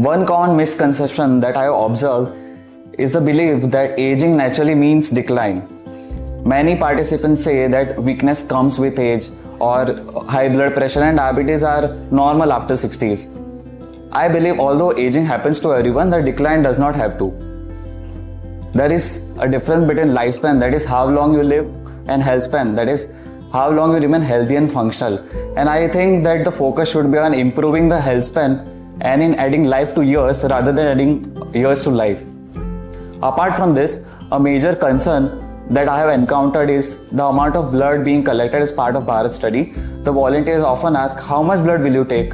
One common misconception that I have observed is the belief that aging naturally means decline. Many participants say that weakness comes with age, or high blood pressure and diabetes are normal after 60s. I believe although aging happens to everyone, the decline does not have to. There is a difference between lifespan, that is how long you live, and health span, that is how long you remain healthy and functional. And I think that the focus should be on improving the health span and in adding life to years rather than adding years to life. Apart from this, a major concern that I have encountered is the amount of blood being collected as part of BHARAT Study. The volunteers often ask, how much blood will you take?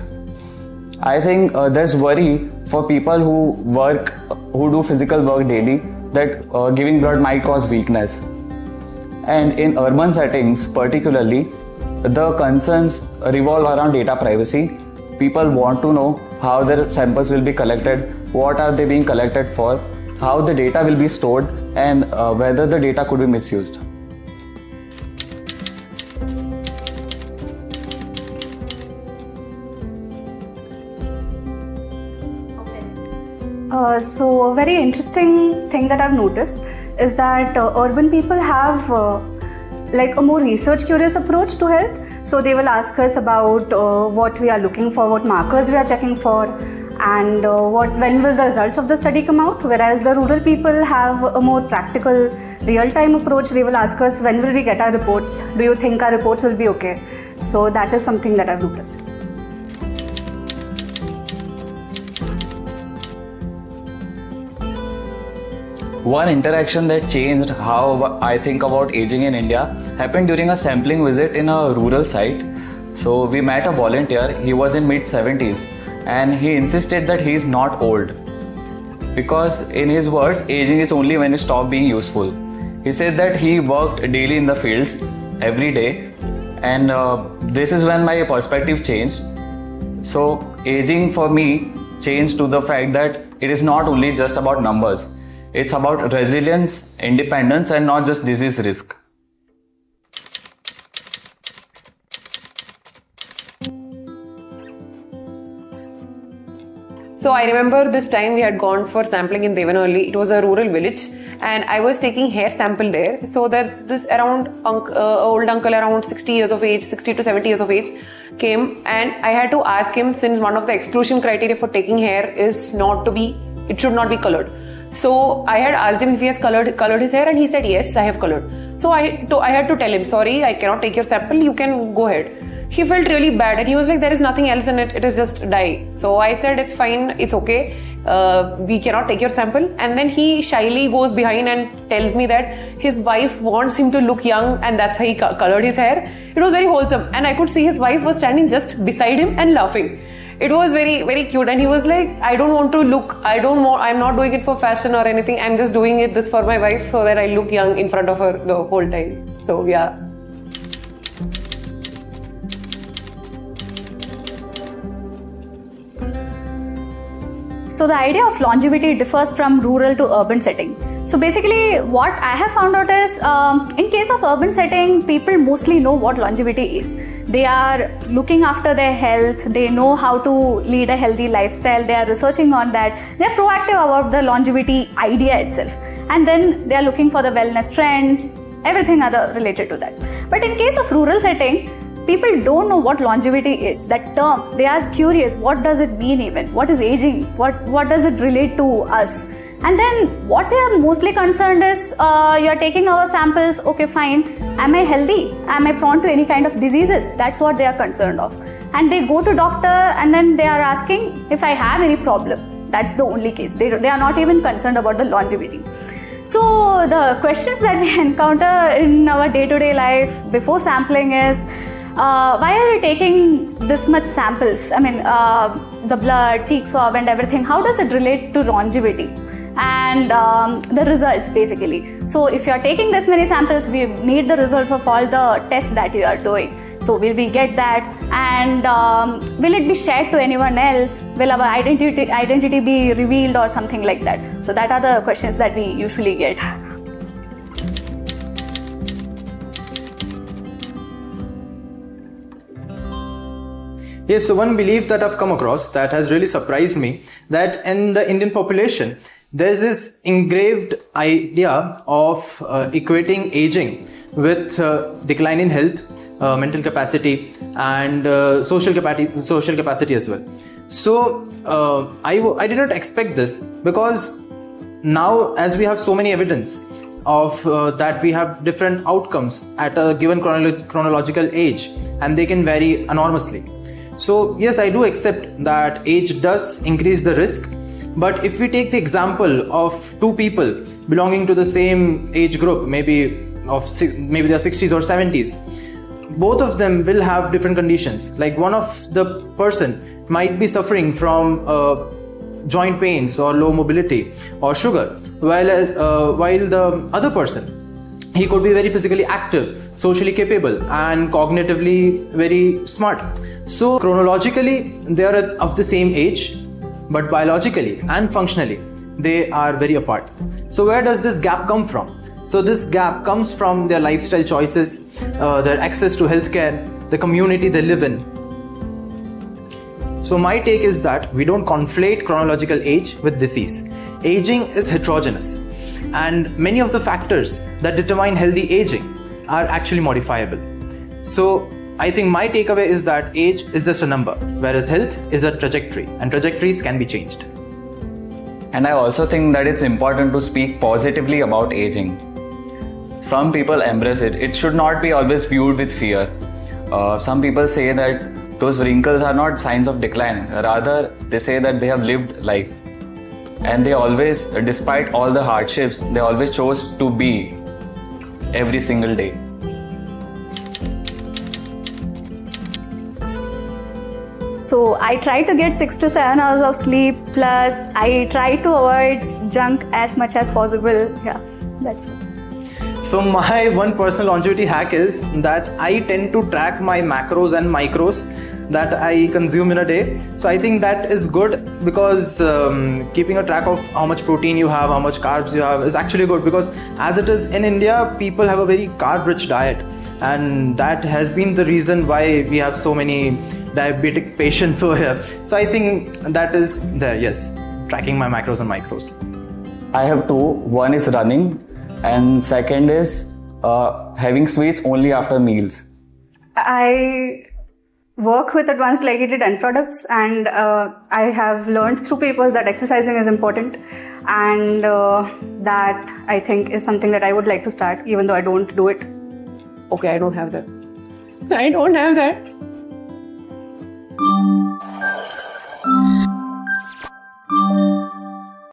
I think there's worry for people who do physical work daily that giving blood might cause weakness. And in urban settings particularly, the concerns revolve around data privacy. People want to know how their samples will be collected, what are they being collected for, how the data will be stored, and whether the data could be misused. So a very interesting thing that I've noticed is that urban people have like a more research curious approach to health. So they will ask us about what we are looking for, what markers we are checking for, and when will the results of the study come out. Whereas the rural people have a more practical, real-time approach. They will ask us, when will we get our reports? Do you think our reports will be okay? So that is something that I've noticed. One interaction that changed how I think about aging in India happened during a sampling visit in a rural site. So we met a volunteer. He was in mid-70s and he insisted that he is not old, because in his words, aging is only when you stop being useful. He said that he worked daily in the fields every day, and this is when my perspective changed. So aging for me changed to the fact that it is not only just about numbers. It's about resilience, independence, and not just disease risk. So I remember this time we had gone for sampling in Devanolli. It was a rural village and I was taking hair sample there. So that this old uncle around 60 years of age, 60 to 70 years of age came, and I had to ask him, since one of the exclusion criteria for taking hair is it should not be colored. So I had asked him if he has colored his hair, and he said yes, I have colored. So I had to tell him, sorry, I cannot take your sample, you can go ahead. He felt really bad and he was like, there is nothing else in it, it is just dye. So I said, it's fine, it's okay, we cannot take your sample. And then he shyly goes behind and tells me that his wife wants him to look young and that's why he colored his hair. It was very wholesome, and I could see his wife was standing just beside him and laughing. It was very, very cute, and he was like, I don't want to look, I'm not doing it for fashion or anything, I'm just doing this for my wife so that I look young in front of her the whole time. So yeah. So the idea of longevity differs from rural to urban setting. So basically what I have found out is, in case of urban setting, people mostly know what longevity is. They are looking after their health, they know how to lead a healthy lifestyle, they are researching on that, they are proactive about the longevity idea itself. And then they are looking for the wellness trends, everything other related to that. But in case of rural setting, people don't know what longevity is, that term. They are curious, what does it mean even? What is aging? What does it relate to us? And then what they are mostly concerned is, you are taking our samples, okay fine, am I healthy? Am I prone to any kind of diseases? That's what they are concerned of. And they go to doctor and then they are asking if I have any problem. That's the only case. They are not even concerned about the longevity. So the questions that we encounter in our day-to-day life before sampling is, why are you taking this much samples? I mean, the blood, cheek swab and everything, how does it relate to longevity? And the results basically. So if you are taking this many samples, we need the results of all the tests that you are doing. So will we get that? And will it be shared to anyone else? Will our identity be revealed or something like that? So that are the questions that we usually get. Yes, so one belief that I've come across that has really surprised me, that in the Indian population, there's this engraved idea of equating aging with decline in health, mental capacity, and social capacity as well. So I did not expect this, because now, as we have so many evidence of that we have different outcomes at a given chronological age, and they can vary enormously. So yes, I do accept that age does increase the risk, but if we take the example of two people belonging to the same age group, maybe their 60s or 70s, both of them will have different conditions. Like, one of the person might be suffering from joint pains or low mobility or sugar, while the other person, he could be very physically active, socially capable, and cognitively very smart. So chronologically they are of the same age, but biologically and functionally they are very apart. So where does this gap come from? So this gap comes from their lifestyle choices, their access to healthcare, the community they live in. So my take is that we don't conflate chronological age with disease. Aging is heterogeneous, and many of the factors that determine healthy aging are actually modifiable. So I think my takeaway is that age is just a number, whereas health is a trajectory, and trajectories can be changed. And I also think that it's important to speak positively about aging. Some people embrace it. It should not be always viewed with fear. Some people say that those wrinkles are not signs of decline. Rather, they say that they have lived life. And they always, despite all the hardships, they always chose to be every single day. So I try to get 6 to 7 hours of sleep, plus I try to avoid junk as much as possible. Yeah, that's it. So my one personal longevity hack is that I tend to track my macros and micros that I consume in a day. So I think that is good, because keeping a track of how much protein you have, how much carbs you have is actually good, because as it is in India, people have a very carb-rich diet, and that has been the reason why we have so many diabetic patients over here. So I think that is there, yes, tracking my macros and micros. I have two. One is running, and second is having sweets only after meals. I work with advanced glycated end products, and I have learned through papers that exercising is important, and that I think is something that I would like to start, even though I don't do it. Okay, I don't have that.